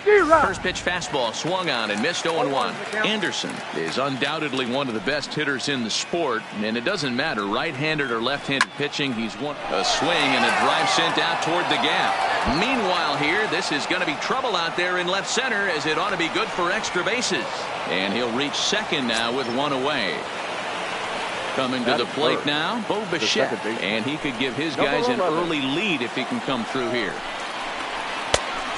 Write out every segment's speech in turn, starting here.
First pitch fastball swung on and missed 0-1. Anderson is undoubtedly one of the best hitters in the sport, and it doesn't matter right-handed or left-handed pitching. He's won a swing and a drive sent out toward the gap. Meanwhile here, this is going to be trouble out there in left center, as it ought to be good for extra bases. And he'll reach second now with one away. Coming to the plate now, Bo Bichette, and he could give his guys an early lead if he can come through here.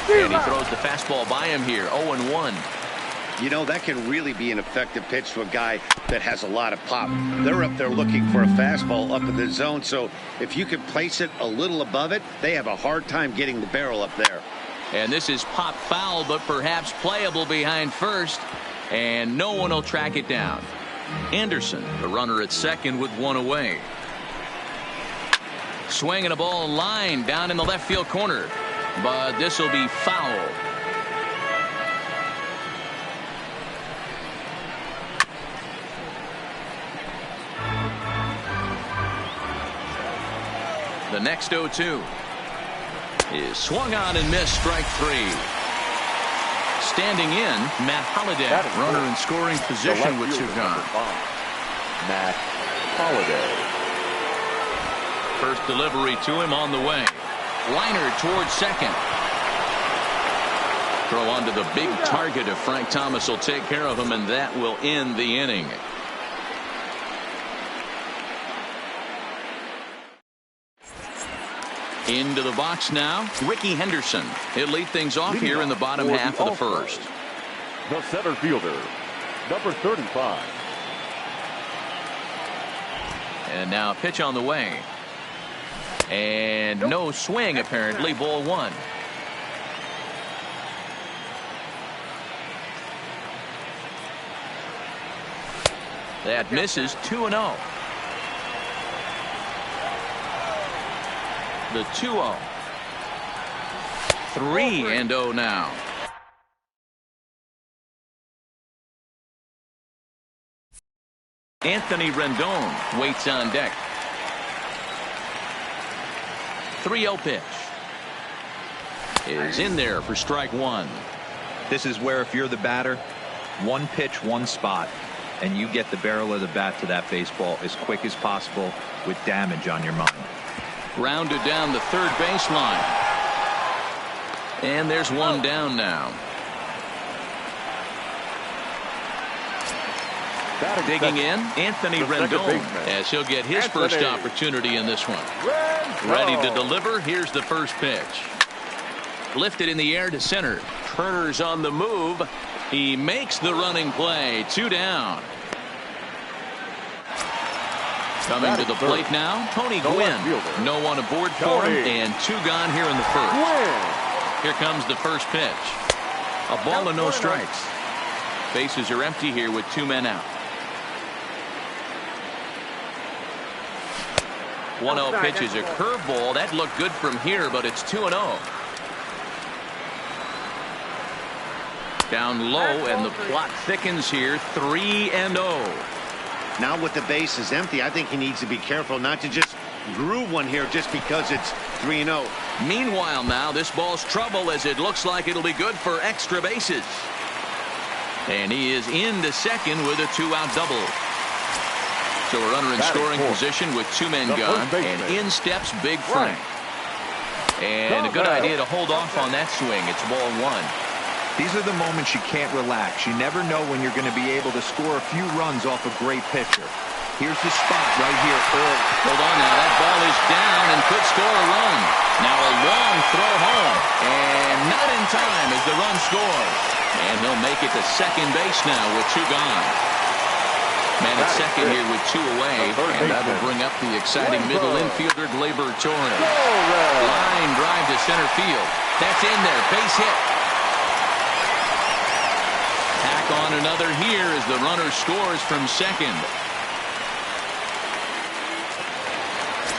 And he throws the fastball by him here. 0-1. You know, that can really be an effective pitch to a guy that has a lot of pop. They're up there looking for a fastball up in the zone, so if you can place it a little above it, they have a hard time getting the barrel up there. And this is pop foul, but perhaps playable behind first, and no one will track it down. Anderson, the runner at second with one away. Swinging a ball line down in the left field corner, but this will be foul. The next 0-2 is swung on and missed, strike three. Standing in, Matt Holliday, runner in scoring position with two gone. Matt Holliday. First delivery to him on the way. Liner towards second. Throw onto the big target if Frank Thomas will take care of him, and that will end the inning. Into the box now, Ricky Henderson. He'll lead things off here in the bottom half of the first. The center fielder, number 35. And now a pitch on the way. And no swing, apparently. Ball one. That misses. 2-0. The 2-0. 3-0 now. Anthony Rendon waits on deck. 3-0 pitch is in there for strike one. This is where, if you're the batter, one pitch, one spot, and you get the barrel of the bat to that baseball as quick as possible with damage on your mind. Grounded down the third baseline. And there's one down now. Digging in, Anthony Rendon, as he'll get his first opportunity in this one. Ready to deliver. Here's the first pitch. Lifted in the air to center. Turner's on the move. He makes the running play. 2 down. Coming to the plate now, Tony Gwynn. No one aboard for him, and 2 gone here in the first. Here comes the first pitch. A ball and no strikes. Bases are empty here with 2 men out. 1-0 pitch is a curveball. That looked good from here, but it's 2-0. Down low, and the plot thickens here. 3-0. Now with the bases empty, I think he needs to be careful not to just groove one here just because it's 3-0. Meanwhile now, this ball's trouble, as it looks like it'll be good for extra bases. And he is into second with a 2-out double. So a runner in scoring position with 2 men gone, and in steps Big Frank. And a good idea to hold off on that swing. It's ball one. These are the moments you can't relax. You never know when you're going to be able to score a few runs off a great pitcher. Here's the spot right here early. Hold on now. That ball is down and could score a run. Now a long throw home. And not in time as the run scores. And he'll make it to second base now with 2 gone. Man at second here with 2 away. And that will bring up the exciting middle infielder, Gleyber Torres. Line drive to center field. That's in there. Base hit. Tack on another here as the runner scores from second.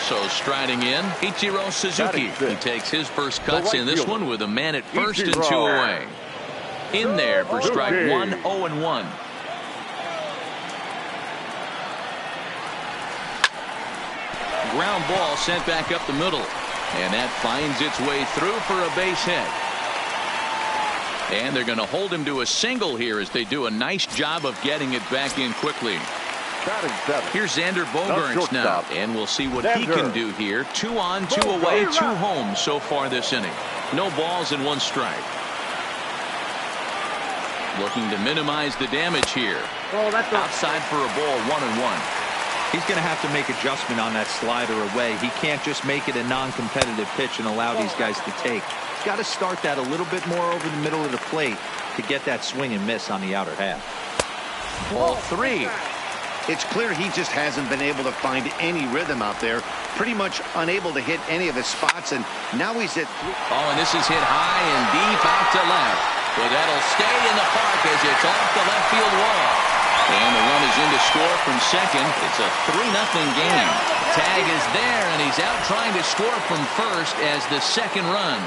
So striding in, Ichiro Suzuki. He takes his first cuts in this one with a man at first and 2 away. In there for strike 1, 0-1. Ground ball sent back up the middle, and that finds its way through for a base hit. And they're going to hold him to a single here as they do a nice job of getting it back in quickly. Here's Xander Bogaerts now, and we'll see what he can do here. 2 on, 2 away, 2 home so far this inning. No balls and 1 strike. Looking to minimize the damage here. Outside for a ball, 1-1. He's going to have to make adjustment on that slider away. He can't just make it a non-competitive pitch and allow these guys to take. He's got to start that a little bit more over the middle of the plate to get that swing and miss on the outer half. Ball 3. It's clear he just hasn't been able to find any rhythm out there. Pretty much unable to hit any of his spots, and now he's at 3. Oh, and this is hit high and deep out to left. But that'll stay in the park as it's off the left field wall. And the run is in to score from second. It's a 3-0 game. Tag is there, and he's out trying to score from first as the second run.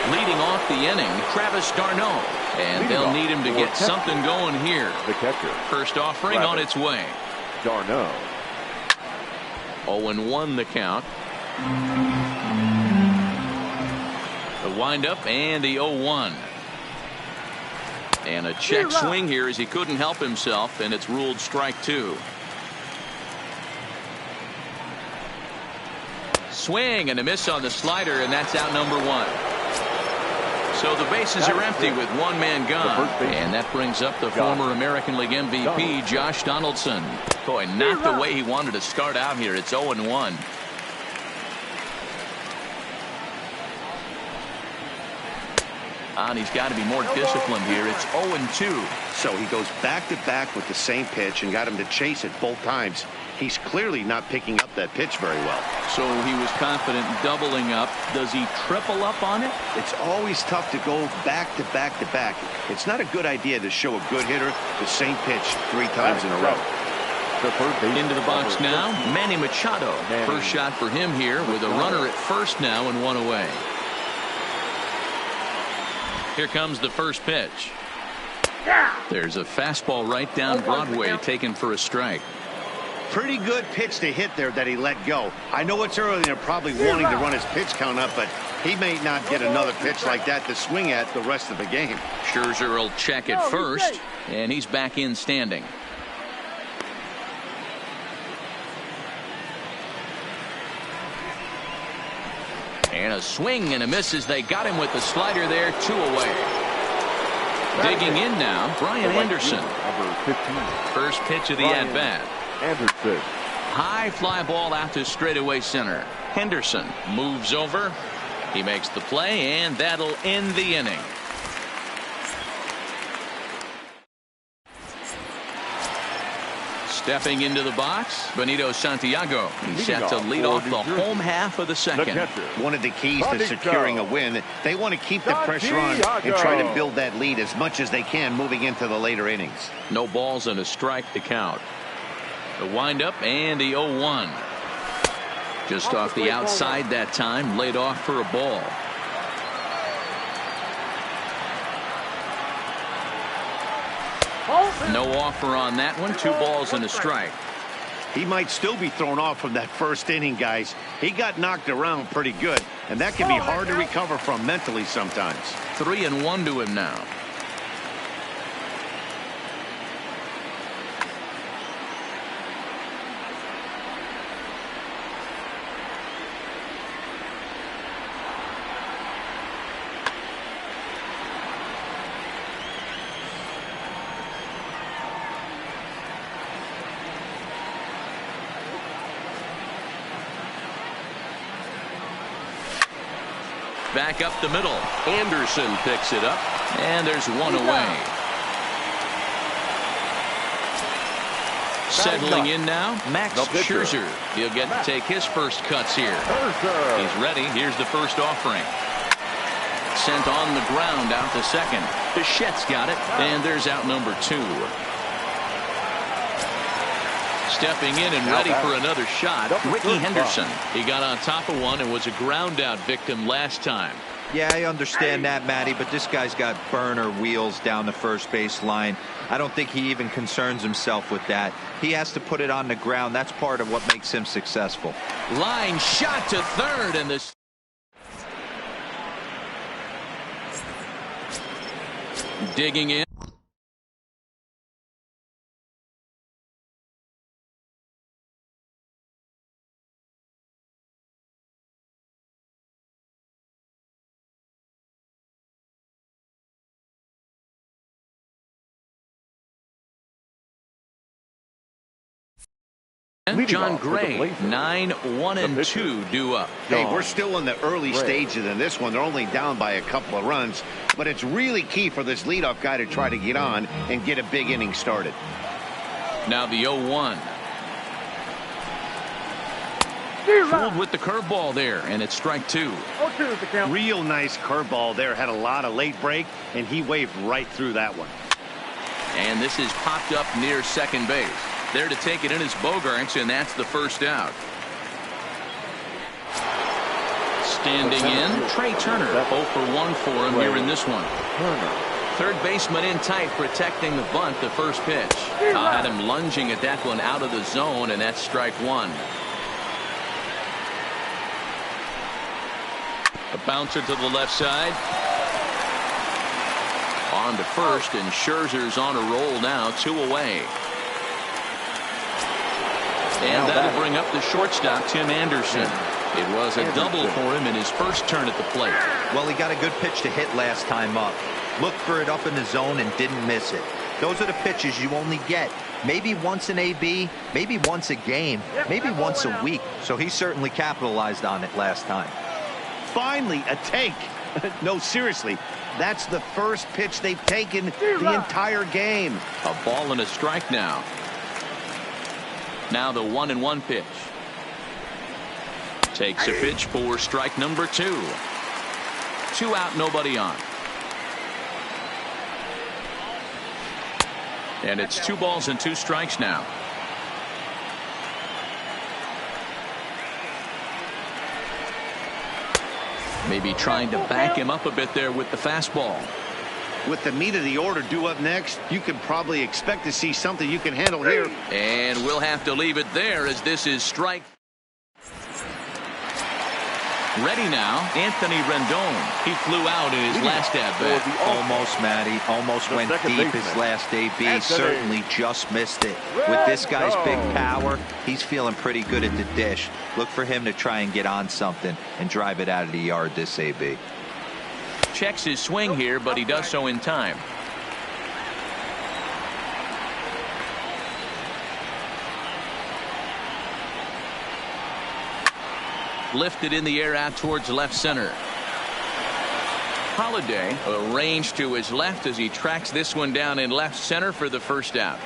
Leading off the inning, Travis d'Arnaud. And they'll need him to get something going here. The catcher. First offering on its way. d'Arnaud. 0-1 the count. The windup and the 0-1. And a check swing here as he couldn't help himself, and it's ruled strike 2. Swing and a miss on the slider, and that's out number 1. So the bases are empty with 1 man gone. And that brings up the former American League MVP, Josh Donaldson. Boy, not the way he wanted to start out here. It's 0-1. And he's got to be more disciplined here. It's 0-2. So he goes back-to-back with the same pitch and got him to chase it both times. He's clearly not picking up that pitch very well. So he was confident in doubling up. Does he triple up on it? It's always tough to go back-to-back-to-back. It's not a good idea to show a good hitter the same pitch 3 times in a row. Into the box now, Manny Machado. First shot for him here with a runner at first now and 1 away. Here comes the first pitch. There's a fastball right down Broadway taken for a strike. Pretty good pitch to hit there that he let go. I know it's early and they're probably wanting to run his pitch count up, but he may not get another pitch like that to swing at the rest of the game. Scherzer will check at first, and he's back in standing. And a swing and a miss as they got him with the slider there, 2 away. Digging in now, Brian Anderson. First pitch of the at-bat. Anderson. High fly ball out to straightaway center. Henderson moves over. He makes the play, and that'll end the inning. Stepping into the box, Benito Santiago. He's set to lead off the home half of the second. One of the keys to securing a win, they want to keep the pressure on and try to build that lead as much as they can moving into the later innings. No balls and a strike to count. The windup and the 0-1. Just off the outside that time, laid off for a ball. No offer on that one. 2 balls and a strike. He might still be thrown off from that first inning, guys. He got knocked around pretty good, and that can be hard to recover from mentally sometimes. 3-1 to him now. Back up the middle. Anderson picks it up, and there's 1 away. Settling in now, Max Scherzer. He'll get to take his first cuts here. He's ready. Here's the first offering. Sent on the ground out to second. Bichette's got it, and there's out number 2. Stepping in and ready for another shot, Ricky Henderson. He got on top of one and was a ground out victim last time. Yeah, I understand that, Matty, but this guy's got burner wheels down the first base line. I don't think he even concerns himself with that. He has to put it on the ground. That's part of what makes him successful. Line shot to third, and this Digging in. John Gray, 9-1-2 due up. Hey, we're still in the early stages in this one. They're only down by a couple of runs, but it's really key for this leadoff guy to try to get on and get a big inning started. Now the 0-1. Fooled with the curveball there, and it's strike two. Real nice curveball there. Had a lot of late break, and he waved right through that one. And this is popped up near second base. There to take it in is Bogaerts, and that's the first out. Standing in, Trey Turner. 0 for 1 for him here in this one. Third baseman in tight, protecting the bunt, the first pitch. Had him lunging at that one out of the zone, and that's strike one. A bouncer to the left side. On to first, and Scherzer's on a roll now, 2 away. And that'll bring up the shortstop, Tim Anderson. It was a double for him in his first turn at the plate. Well, he got a good pitch to hit last time up. Looked for it up in the zone and didn't miss it. Those are the pitches you only get maybe once in AB, maybe once a game, maybe once a week. So he certainly capitalized on it last time. Finally, a take. No, seriously, that's the first pitch they've taken the entire game. A ball and a strike now. Now the 1-1 pitch. Takes a pitch for strike number 2. 2 out, nobody on. And it's 2 balls and 2 strikes now. Maybe trying to back him up a bit there with the fastball. With the meat of the order due up next, you can probably expect to see something you can handle here. And we'll have to leave it there as this is strike. Ready now, Anthony Rendon. He flew out in his last at-bat. Almost, Matty. Almost went deep his last AB. Certainly just missed it. With this guy's big power, he's feeling pretty good at the dish. Look for him to try and get on something and drive it out of the yard this AB. Checks his swing here, but he does so in time. Lifted in the air out towards left center. Holiday arranged to his left as he tracks this one down in left center for the first out.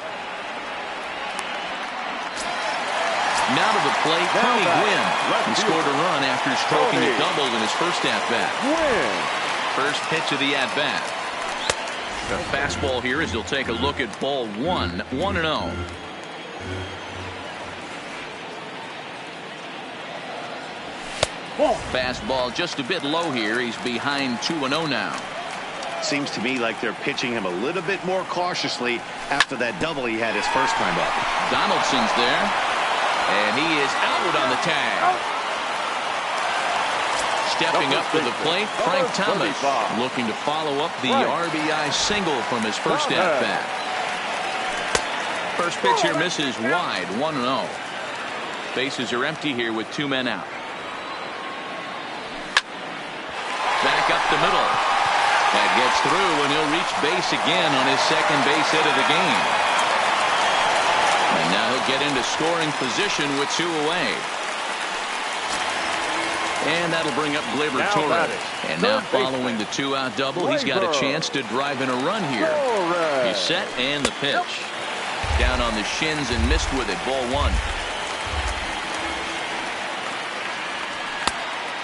Now to the plate, Tony Gwynn. He scored a run after stroking a double in his first at-bat. First pitch of the at-bat. The fastball here as he'll take a look at ball 1, 1-0. Fastball just a bit low here. He's behind 2-0 now. Seems to me like they're pitching him a little bit more cautiously after that double he had his first time up. Donaldson's there, and he is out on the tag. Stepping up to the plate, Frank Thomas looking to follow up the RBI single from his first at-bat. First pitch here misses wide, 1-0. Bases are empty here with 2 men out. Back up the middle. That gets through, and he'll reach base again on his second base hit of the game. And now he'll get into scoring position with 2 away. And that'll bring up Gleyber Torres. And now following the 2-out double, he's got a chance to drive in a run here. He's set, and the pitch. Down on the shins and missed with it. Ball 1.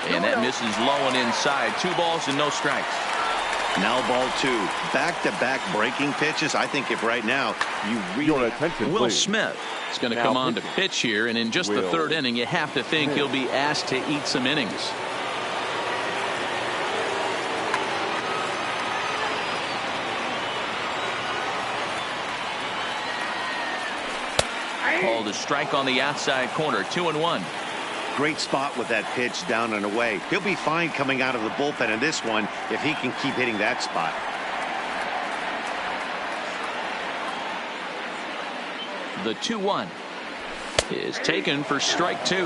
And that misses low and inside. 2 balls and no strikes. Now ball 2. Back-to-back breaking pitches. I think if right now you really... Will Smith is going to come on to pitch here, and in just the 3rd inning, you have to think he'll be asked to eat some innings. Called a strike on the outside corner. 2-1. Great spot with that pitch down and away. He'll be fine coming out of the bullpen in this one if he can keep hitting that spot. The 2-1 is taken for strike 2.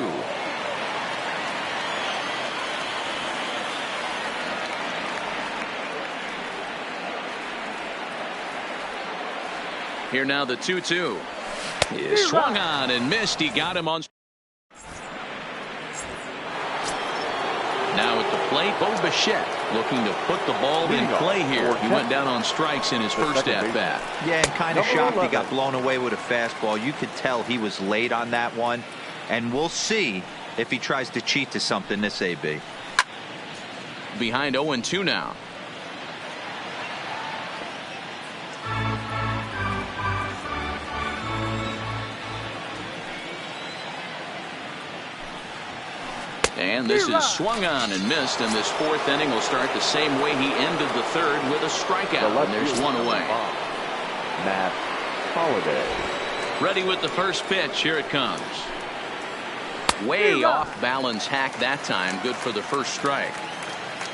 Here now the 2-2 is swung on and missed. He got him on. Now at the plate, Bo Bichette looking to put the ball in play here. He went down on strikes in his first at bat. Yeah, and kind of shocked he got blown away with a fastball. You could tell he was late on that one, and we'll see if he tries to cheat to something this AB. Behind 0-2 now. And this is swung on and missed, and this fourth inning will start the same way he ended the third, with a strikeout, and there's one away. Matt Holliday. Ready with the first pitch. Here it comes. Way off balance hack that time. Good for the first strike.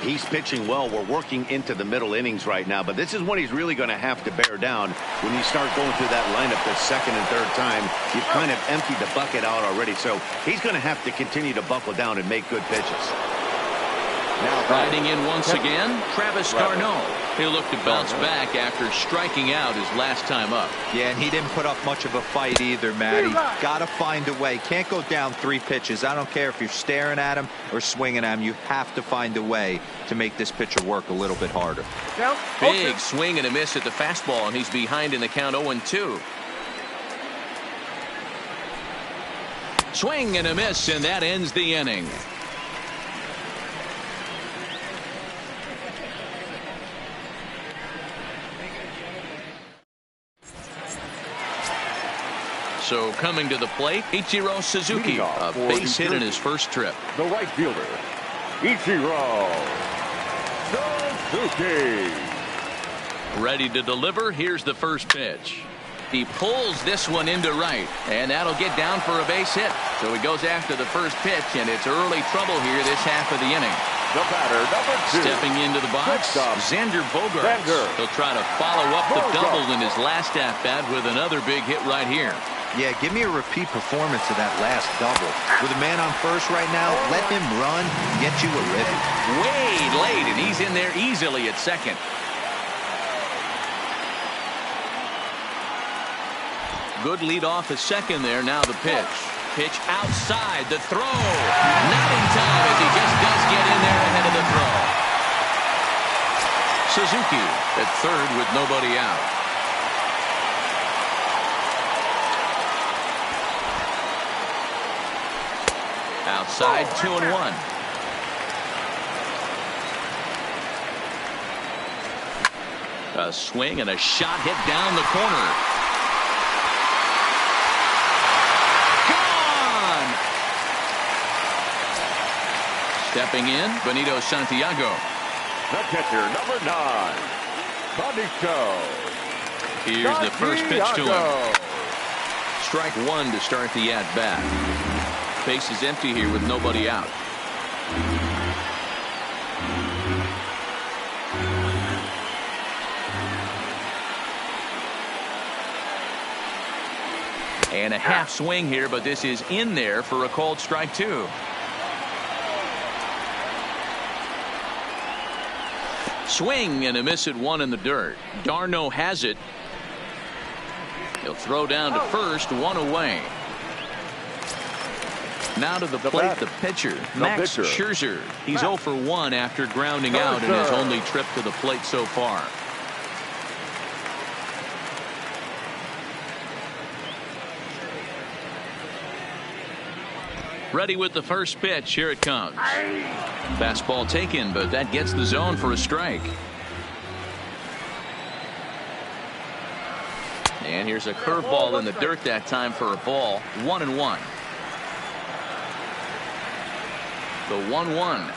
He's pitching well. We're working into the middle innings right now, but this is when he's really going to have to bear down. When you start going through that lineup the second and third time, you've kind of emptied the bucket out already, so he's going to have to continue to buckle down and make good pitches. Now riding in once again, Travis d'Arnaud. He'll look to bounce back after striking out his last time up. Yeah, and he didn't put up much of a fight either, Matty. Got to find a way. Can't go down 3 pitches. I don't care if you're staring at him or swinging at him. You have to find a way to make this pitcher work a little bit harder. Big swing and a miss at the fastball, and he's behind in the count 0-2. Swing and a miss, and that ends the inning. So coming to the plate, Ichiro Suzuki, a base hit in his first trip. The right fielder, Ichiro Suzuki. Ready to deliver. Here's the first pitch. He pulls this one into right, and that'll get down for a base hit. So he goes after the first pitch, and it's early trouble here this half of the inning. The batter, number 2. Stepping into the box, Xander Bogaerts. He'll try to follow up the double in his last at-bat with another big hit right here. Yeah, give me a repeat performance of that last double. With a man on first right now, let him run, get you a ribby. Way late, and he's in there easily at second. Good lead off at second there. Now the pitch. Pitch outside. The throw. Not in time, as he just does get in there ahead of the throw. Suzuki at third with nobody out. Outside, 2-1. A swing and a shot hit down the corner. Gone! Stepping in, Benito Santiago. The catcher, number 9, Benito. Here's the first pitch to him. Strike 1 to start the at-bat. Base is empty here with nobody out. And a half swing here, but this is in there for a called strike 2. Swing and a miss at 1 in the dirt. d'Arnaud has it. He'll throw down to first, 1 away. Now to the plate, the pitcher, Max Scherzer. He's 0 for 1 after grounding out in his only trip to the plate so far. Ready with the first pitch. Here it comes. Fastball taken, but that gets the zone for a strike. And here's a curveball in the dirt that time for a ball. 1-1. The 1-1.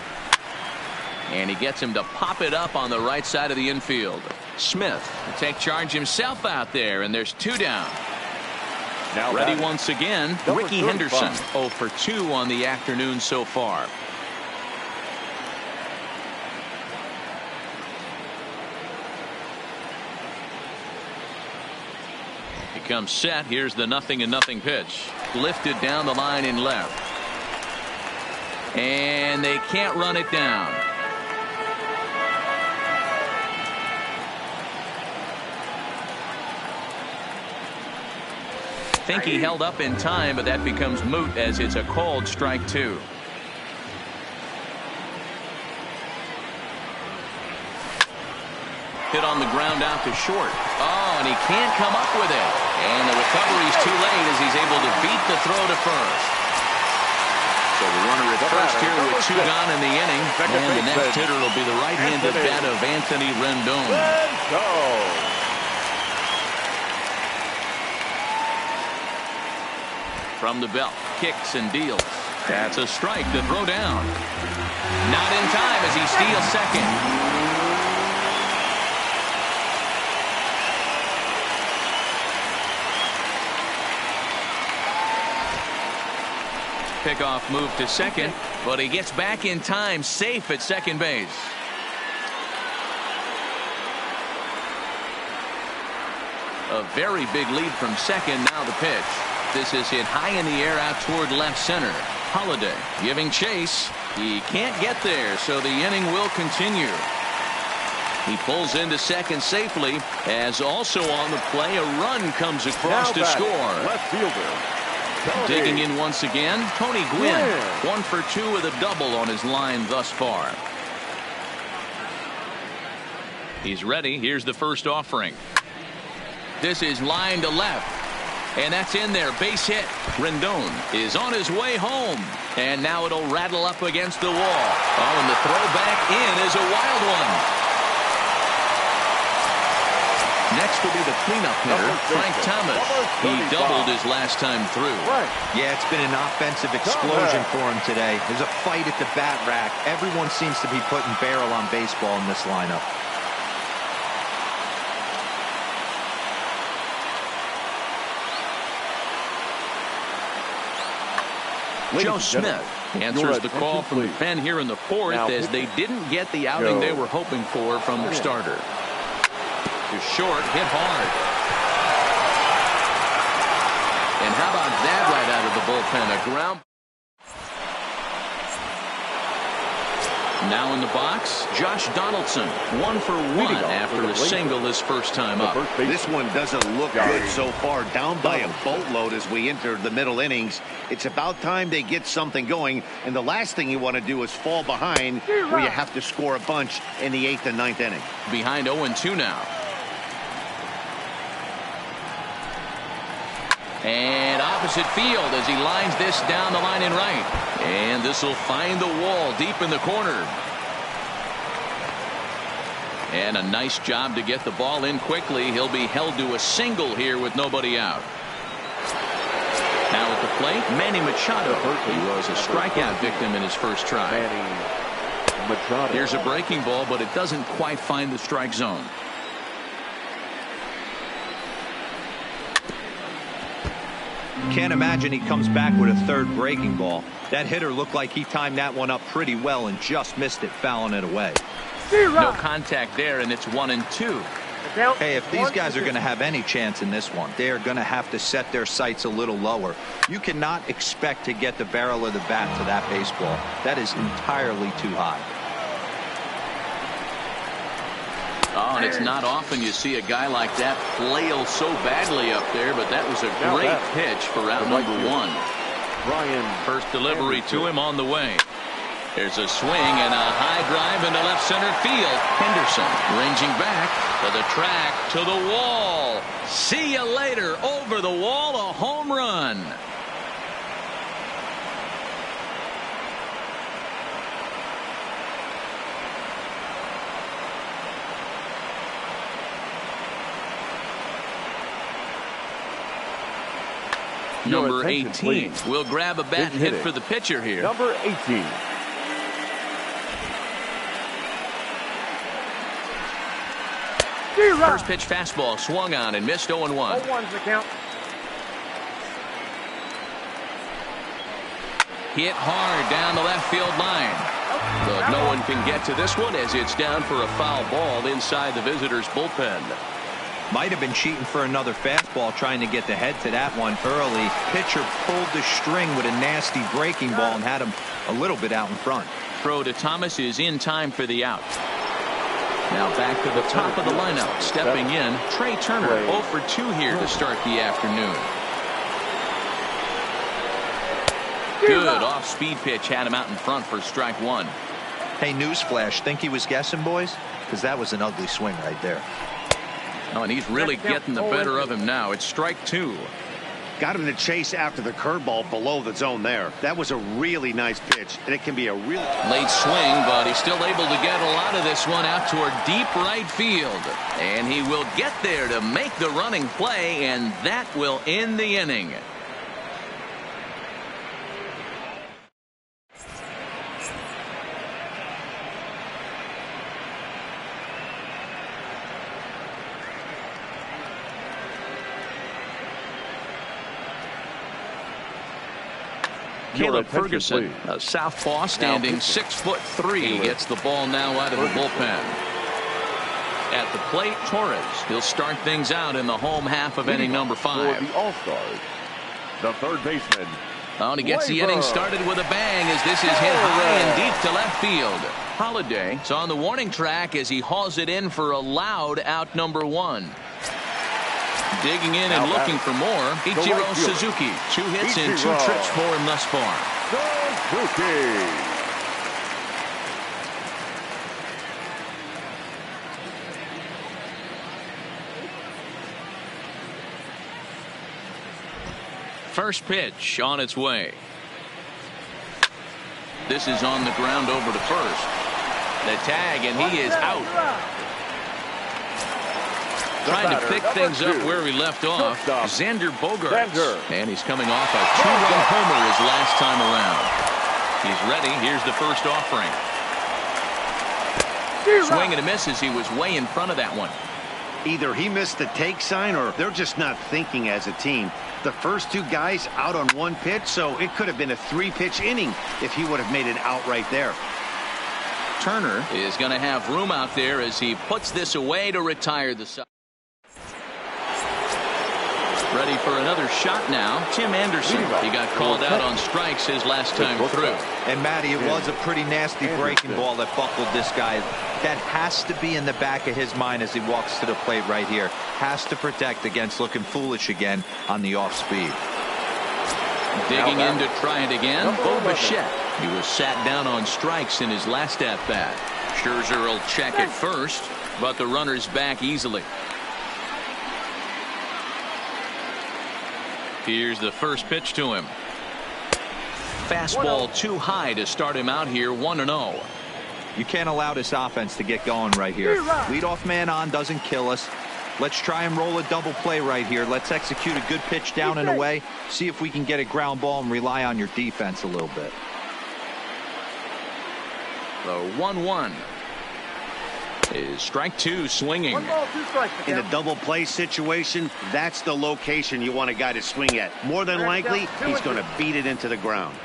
And he gets him to pop it up on the right side of the infield. Smith to take charge himself out there, and there's 2 down. Now ready once again, Ricky Henderson. 0 for 2 on the afternoon so far. He comes set. Here's the 0-0 pitch. Lifted down the line in left. And they can't run it down. I think he held up in time, but that becomes moot as it's a called strike 2. Hit on the ground out to short. Oh, and he can't come up with it. And the recovery's too late as he's able to beat the throw to first. So the runner at first here with 2 gone in the inning. And the next hitter will be the right-handed bat of Anthony Rendon. From the belt, kicks and deals. That's a strike to throw down. Not in time as he steals second. Pickoff move to second, but he gets back in time, safe at second base. A very big lead from second. Now the pitch. This is hit high in the air out toward left center. Holiday giving chase. He can't get there, so the inning will continue. He pulls into second safely, as also on the play a run comes across to score. Left fielder Digging in once again, Tony Gwynn. 1 for 2 with a double on his line thus far. He's ready. Here's the first offering. This is line to left. And that's in there. Base hit. Rendon is on his way home. And now it'll rattle up against the wall. Oh, and the throw back in is a wild one. Next will be the cleanup hitter, Frank Thomas. He doubled his last time through. Yeah, it's been an offensive explosion for him today. There's a fight at the bat rack. Everyone seems to be putting barrel on baseball in this lineup. Joe Smith answers the call from the pen here in the fourth as they didn't get the outing they were hoping for from their starter. To short, hit hard. And how about that right out of the bullpen? A ground. Now in the box, Josh Donaldson. 1 for 1 after a single his first time up. This one doesn't look good so far. Down by a boatload as we enter the middle innings. It's about time they get something going. And the last thing you want to do is fall behind where you have to score a bunch in the 8th and 9th inning. Behind 0-2 now. And opposite field as he lines this down the line in right. And this will find the wall deep in the corner. And a nice job to get the ball in quickly. He'll be held to a single here with nobody out. Now at the plate, Manny Machado. He was a strikeout victim in his first try. Here's a breaking ball, but it doesn't quite find the strike zone. Can't imagine he comes back with a third breaking ball. That hitter looked like he timed that one up pretty well and just missed it, fouling it away. No contact there, and it's 1-2. Hey, if these guys are going to have any chance in this one, they are going to have to set their sights a little lower. You cannot expect to get the barrel of the bat to that baseball. That is entirely too high. Oh, and it's not often you see a guy like that flail so badly up there, but that was a great pitch for out number 1. First delivery to him on the way. There's a swing and a high drive into left center field. Henderson ranging back to the track, to the wall. See you later. Over the wall, a home run. Number 18 will grab a bat and hit for the pitcher here. Number 18. First pitch fastball swung on and missed. 0-1. 0-1's the count. Hit hard down the left field line. But no one can get to this one as it's down for a foul ball inside the visitors' bullpen. Might have been cheating for another fastball, trying to get the head to that one early. Pitcher pulled the string with a nasty breaking ball and had him a little bit out in front. Throw to Thomas is in time for the out. Now back to the top of the lineup. Stepping in, Trey Turner. 0 for 2 here to start the afternoon. Good off-speed pitch had him out in front for strike 1. Hey, newsflash, think he was guessing, boys? Because that was an ugly swing right there. Oh, and he's really getting the better of him now. It's strike 2. Got him to chase after the curveball below the zone there. That was a really nice pitch, and it can be a real late swing, but he's still able to get a lot of this one out toward deep right field. And he will get there to make the running play, and that will end the inning. Caleb Ferguson, a southpaw, standing 6'3", gets the ball now out of the bullpen. At the plate, Torres. He'll start things out in the home half of inning number 5. For the All-Stars, the third baseman. Oh, and he gets the inning started with a bang as this is hit high and deep to left field. Holiday is on the warning track as he hauls it in for a loud out number 1. Digging in and looking for more, Ichiro Suzuki. 2 hits and 2 trips for him thus far. Suzuki. First pitch on its way. This is on the ground over to first. The tag, and he is out. Trying to pick things up where he left off. Xander Bogaerts. And he's coming off a 2-run homer his last time around. He's ready. Here's the first offering. Swing and a miss as he was way in front of that one. Either he missed the take sign or they're just not thinking as a team. The first 2 guys out on 1 pitch, so it could have been a 3-pitch inning if he would have made it out right there. Turner is going to have room out there as he puts this away to retire the side. Ready for another shot now. Tim Anderson. He got called out on strikes his last time through. And Matty, it was a pretty nasty breaking ball that buckled this guy. That has to be in the back of his mind as he walks to the plate right here. Has to protect against looking foolish again on the off speed. Digging in to try it again. Bo Bichette. He was sat down on strikes in his last at bat. Scherzer will check it first, but the runner's back easily. Here's the first pitch to him. Fastball too high to start him out here 1-0. You can't allow this offense to get going right here. Leadoff man on doesn't kill us. Let's try and roll a double play right here. Let's execute a good pitch down and away. See if we can get a ground ball and rely on your defense a little bit. The 1-1 is strike 2 swinging. 1 ball, 2 strikes. In a double play situation, that's the location you want a guy to swing at. More than likely, he's going to beat it into the ground.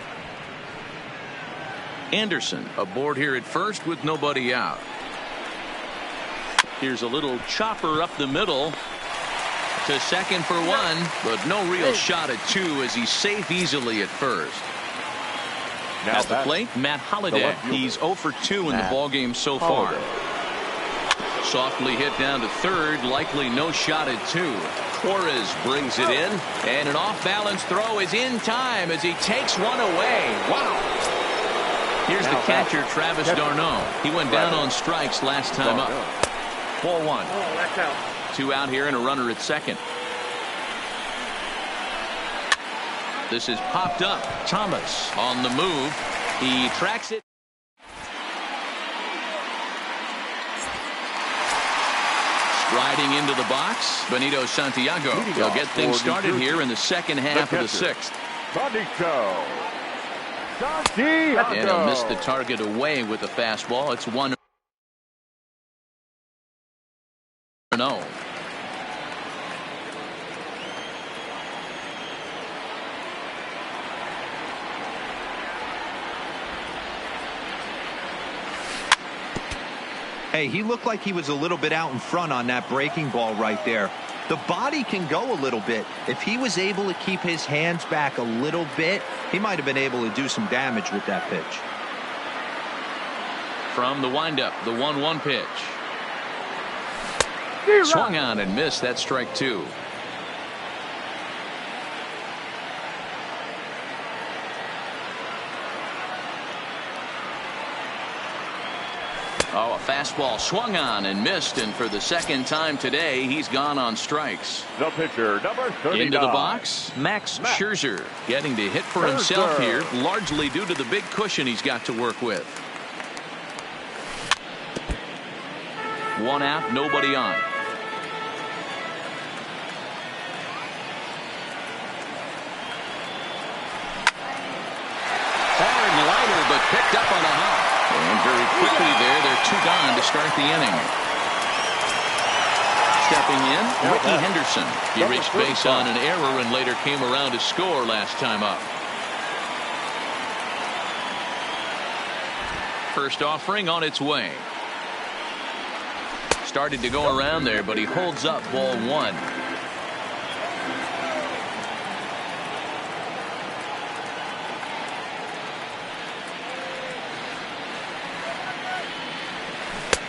Anderson aboard here at first with nobody out. Here's a little chopper up the middle to second for 1, but no real shot at 2 as he's safe easily at first. Now at the plate, Matt Holliday. He's 0 for 2 in the ballgame so far. Softly hit down to third, likely no shot at 2. Torres brings it in, and an off-balance throw is in time as he takes one away. Wow. Here's the catcher, Travis d'Arnaud. He went down on strikes last time up. 4-1. 2 out here and a runner at second. This is popped up. Thomas on the move. He tracks it. Riding into the box, Benito Santiago. He'll get things started here in the second half of the 6th. And he'll miss the target away with the fastball. It's 1-0. Hey, he looked like he was a little bit out in front on that breaking ball right there. The body can go a little bit. If he was able to keep his hands back a little bit, he might have been able to do some damage with that pitch. From the windup, the 1-1 pitch. Swung on and missed. That's strike 2. Oh, a fastball swung on and missed, and for the second time today, he's gone on strikes. The pitcher, number 39. Into the box, Max Scherzer, getting to hit for himself here, largely due to the big cushion he's got to work with. 1 out, nobody on. Hard liner, but picked up on a hop. And very quickly there, they're 2 gone to start the inning. Stepping in, Ricky Henderson. He reached base on an error and later came around to score last time up. First offering on its way. Started to go around there, but he holds up ball 1.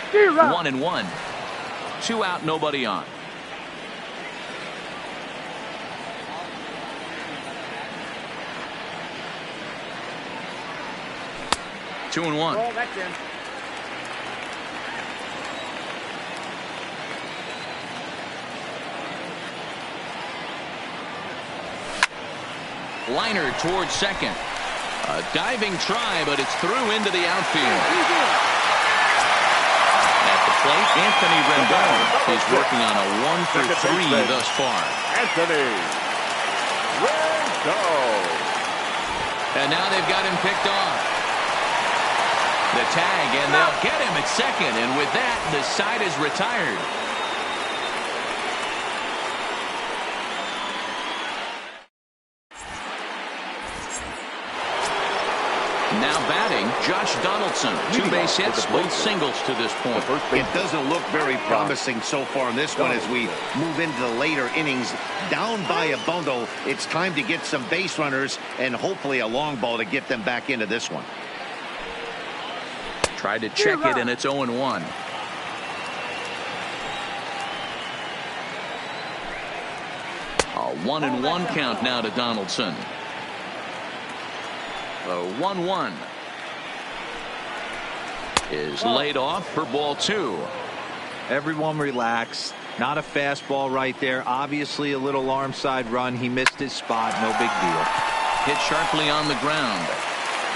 Zero. 1-1. 2 out, nobody on. Two and one. Oh, that's in. Liner towards second. A diving try, but it's through into the outfield. At the plate, Anthony Rendon is working on a 1-for-3 thus far. Anthony Rendon. And now they've got him picked off. The tag, and they'll get him at second. And with that, the side is retired. Now batting, Josh Donaldson. 2 base hits, both singles to this point. It doesn't look very promising so far in this one as we move into the later innings. Down by a bundle, it's time to get some base runners and hopefully a long ball to get them back into this one. Tried to check it, and it's 0-1. A 1-1 count now to Donaldson. The 1-1 is laid off for ball 2. Everyone relax. Not a fastball right there. Obviously a little arm side run. He missed his spot. No big deal. Hit sharply on the ground.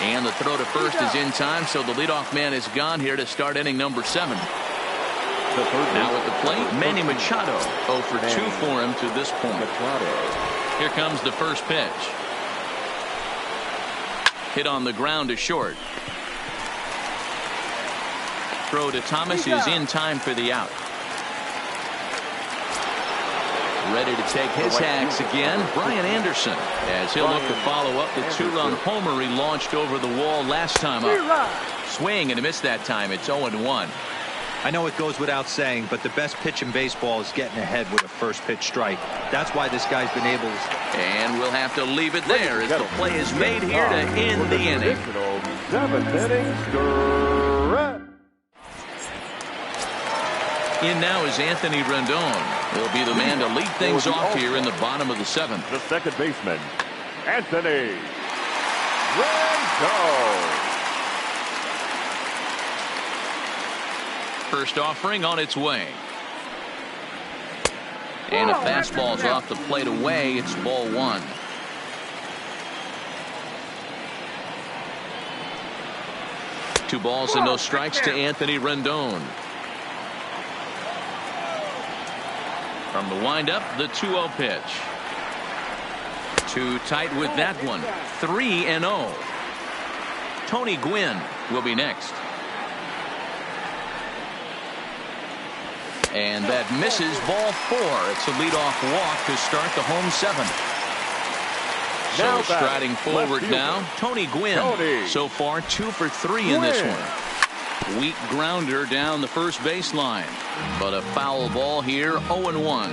And the throw to first is in time, so the leadoff man is gone here to start inning number 7. Now at the plate, Manny Machado. 0 for 2 for him to this point. Here comes the first pitch. Hit on the ground to short. Throw to Thomas is in time for the out. Ready to take his hacks again, Brian Anderson, as he'll look to follow up the 2-run homer he launched over the wall last time up. Swing and a miss that time. It's 0-1. I know it goes without saying, but the best pitch in baseball is getting ahead with a first pitch strike. That's why this guy's been able to. And we'll have to leave it there as the play is made here to end the inning. 7th inning stretch. In now is Anthony Rendon. He'll be the man to lead things off here in the bottom of the 7th. The second baseman, Anthony Rendon. First offering on its way. And a fastball's off the plate away. It's ball 1. Two balls and no strikes to Anthony Rendon. From the windup, the 2-0 pitch. Too tight with that one. 3-0. Tony Gwynn will be next. And that misses ball 4. It's a leadoff walk to start the home 7th. So striding forward now, Tony Gwynn. So far 2 for 3 in this one. Weak grounder down the first baseline. But a foul ball here, 0-1.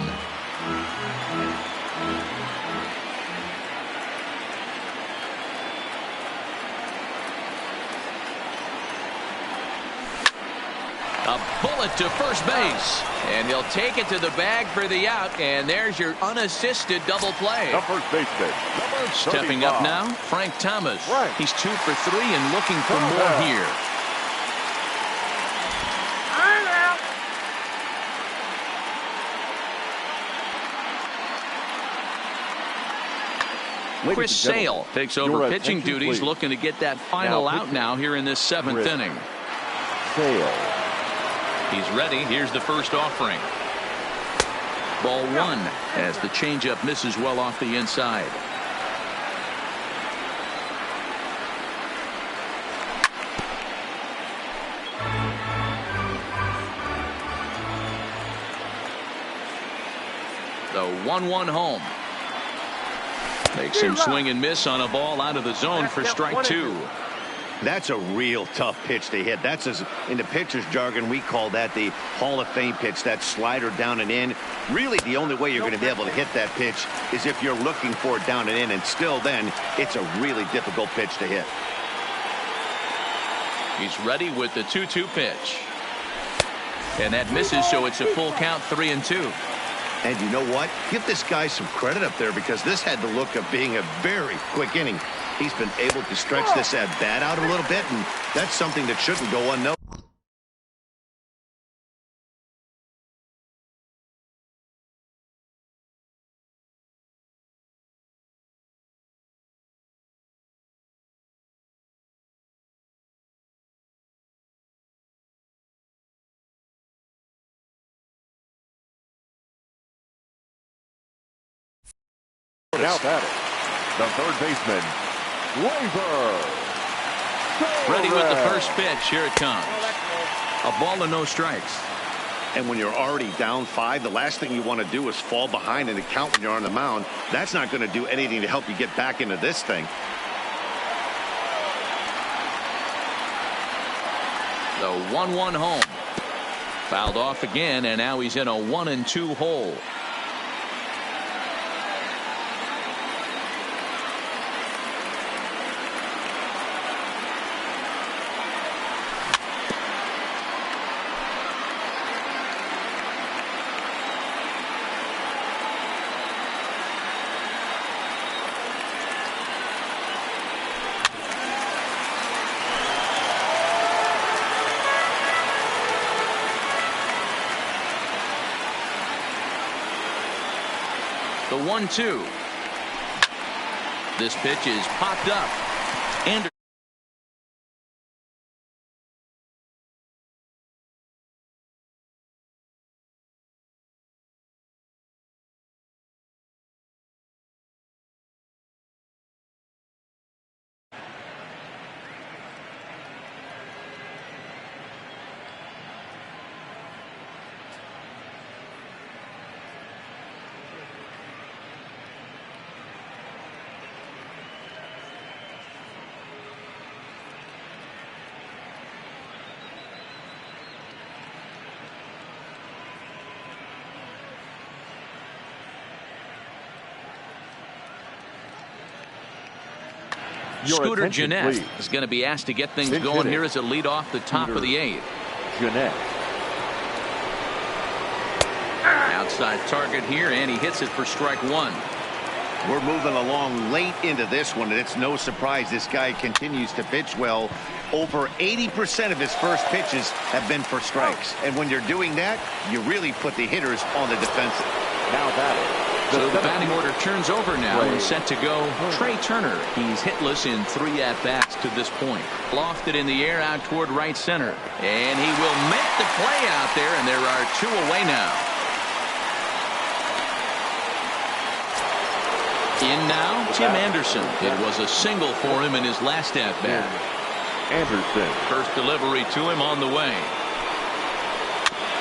A bullet to first base. And he'll take it to the bag for the out. And there's your unassisted double play. The first baseman, number 35. Stepping up now, Frank Thomas. Right. He's 2 for 3 and looking for more here. Chris Sale takes over pitching duties, looking to get that final out now here in this 7th inning. Sale. He's ready. Here's the first offering. Ball 1 as the changeup misses well off the inside. The 1-1 home. Makes him swing and miss on a ball out of the zone for strike 2. That's a real tough pitch to hit. That's, in the pitcher's jargon, we call that the Hall of Fame pitch, that slider down and in. Really, the only way you're going to be able to hit that pitch is if you're looking for it down and in, and still then, it's a really difficult pitch to hit. He's ready with the 2-2 pitch. And that misses, so it's a full count, 3-2. And you know what? Give this guy some credit up there, because this had the look of being a very quick inning. He's been able to stretch this at bat out a little bit, and that's something that shouldn't go unnoticed. Now batting, the third baseman, Gleyber. Ready with the first pitch. Here it comes. A ball and no strikes. And when you're already down 5, the last thing you want to do is fall behind in the count when you're on the mound. That's not going to do anything to help you get back into this thing. The 1-1 home. Fouled off again, and now he's in a 1-2 hole. The 1-2. This pitch is popped up. Anderson. Scooter Gennett is going to be asked to get things going here as a lead off the top of the 8th. Gennett. Outside target here, and he hits it for strike 1. We're moving along late into this one, and it's no surprise this guy continues to pitch well. Over 80% of his first pitches have been for strikes. And when you're doing that, you really put the hitters on the defensive. Now batting. So the batting order turns over now and set to go. Trey Turner. He's hitless in 3 at-bats to this point. Lofted in the air out toward right center. And he will make the play out there, and there are 2 away now. In now, Tim Anderson. It was a single for him in his last at-bat. Anderson. First delivery to him on the way.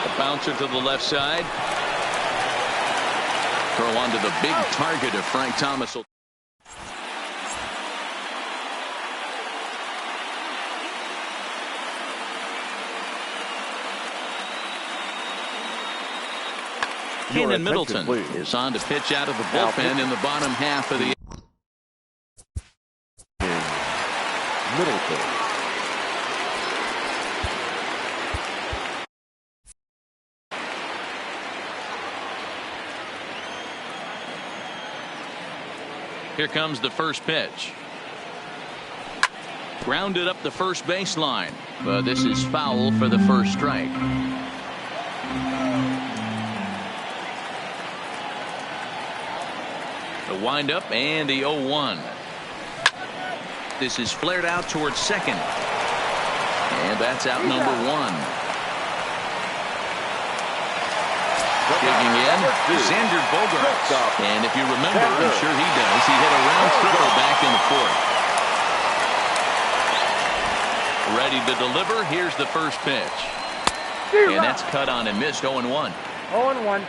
A bouncer to the left side. Throw onto the big target of Frank Thomas. Keenan Middleton is on to pitch out of the bullpen in the bottom half of the. Middleton. Here comes the first pitch. Grounded up the first baseline, but this is foul for the first strike. The windup and the 0-1. This is flared out towards second, and that's out number one. Digging in, Xander Bogaerts. And if you remember, I'm sure he does, he hit a round triple back in the fourth. Ready to deliver. Here's the first pitch. And that's cut on and missed. 0-1. 0-1.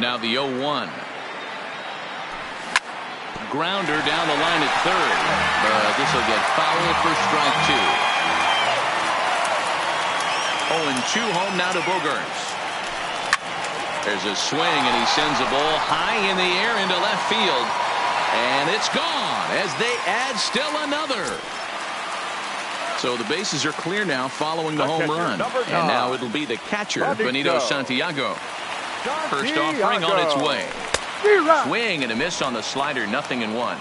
Now the 0-1. Grounder down the line at third. But this will get foul for strike two. 0-2 home now to Bogaerts. There's a swing, and he sends a ball high in the air into left field. And it's gone as they add still another. So the bases are clear now following the home run. And now it'll be the catcher, Benito Santiago. First offering on its way. Swing and a miss on the slider, 0-1.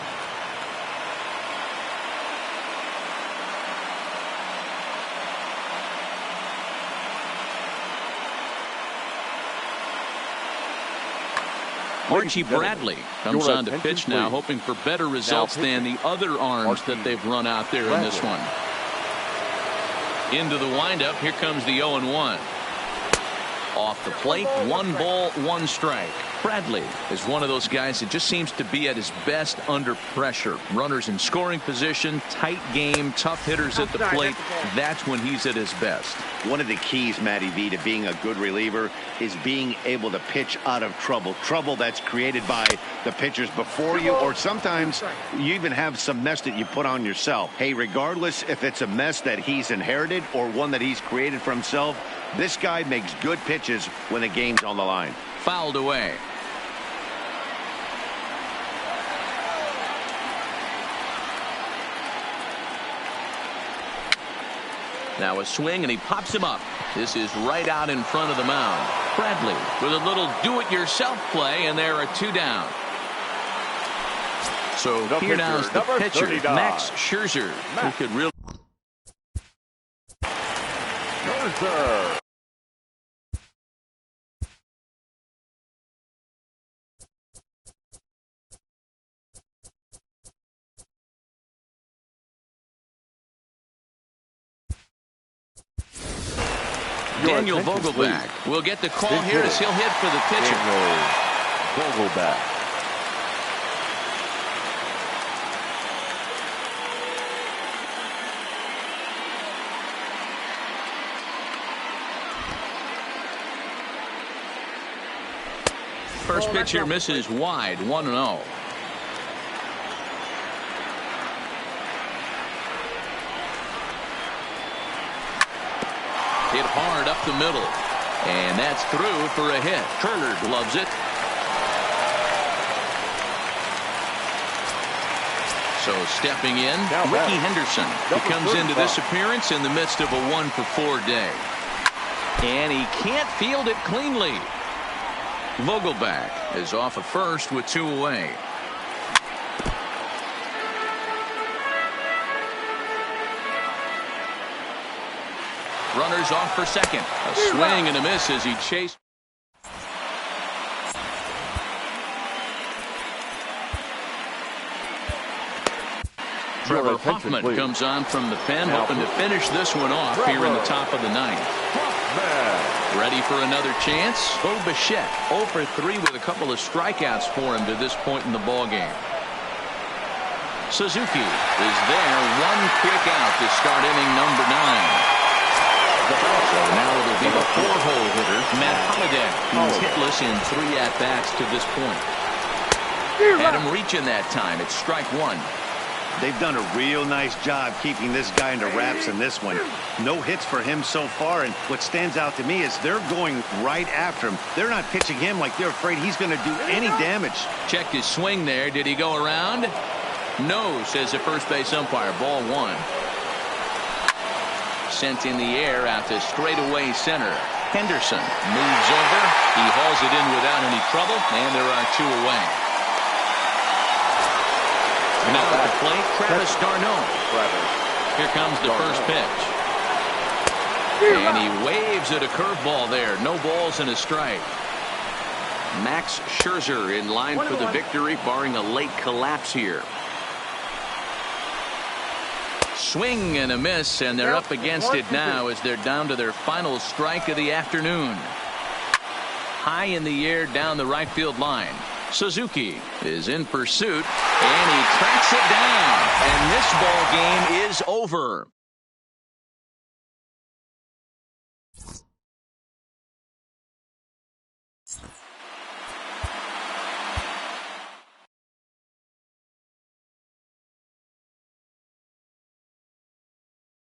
Archie Bradley comes on to pitch now, hoping for better results than the other arms that they've run out there in this one. Into the windup, here comes the 0-1. Off the plate, 1 ball, 1 strike. Bradley is one of those guys that just seems to be at his best under pressure. Runners in scoring position, tight game, tough hitters at the plate. That's when he's at his best. One of the keys, Matty V, to being a good reliever is being able to pitch out of trouble. Trouble that's created by the pitchers before you, or sometimes you even have some mess that you put on yourself. Hey, regardless if it's a mess that he's inherited or one that he's created for himself, this guy makes good pitches when the game's on the line. Fouled away. Now a swing, and he pops him up. This is right out in front of the mound. Bradley with a little do-it-yourself play, and there are 2 down. So here now is the pitcher, Max Scherzer, who could really. Scherzer. Daniel Vogelbach will get the call here as he'll hit for the pitcher. Vogelbach. First pitch here misses wide, 1-0. Hit hard up the middle, and that's through for a hit. Turner loves it. So stepping in, Ricky Henderson, who comes into this appearance in the midst of a 1-for-4 day. And he can't field it cleanly. Vogelbach is off at first with 2 away. Runners off for second. A swing and a miss as he chased. Trevor Hoffman comes on from the pen, hoping to finish this one off here in the top of the 9th. Ready for another chance? Bo Bichette 0 for 3 with a couple of strikeouts for him to this point in the ballgame. Suzuki is there, 1 quick out to start inning number 9. So now it'll be the 4-hole hitter, Matt Holliday, who's hitless in 3 at-bats to this point. Had him reaching that time. It's strike 1. They've done a real nice job keeping this guy into wraps in this one. No hits for him so far, and what stands out to me is they're going right after him. They're not pitching him like they're afraid he's going to do any damage. Checked his swing there. Did he go around? No, says the first base umpire. Ball 1. Sent in the air out to straightaway center. Henderson moves over. He hauls it in without any trouble, and there are 2 away. Now at the plate, Travis d'Arnaud. Here comes the first pitch. And he waves at a curveball there. No balls and a strike. Max Scherzer in line for the victory, barring a late collapse here. Swing and a miss, and they're up against it now as they're down to their final strike of the afternoon. High in the air down the right field line. Suzuki is in pursuit, and he tracks it down. And this ball game is over.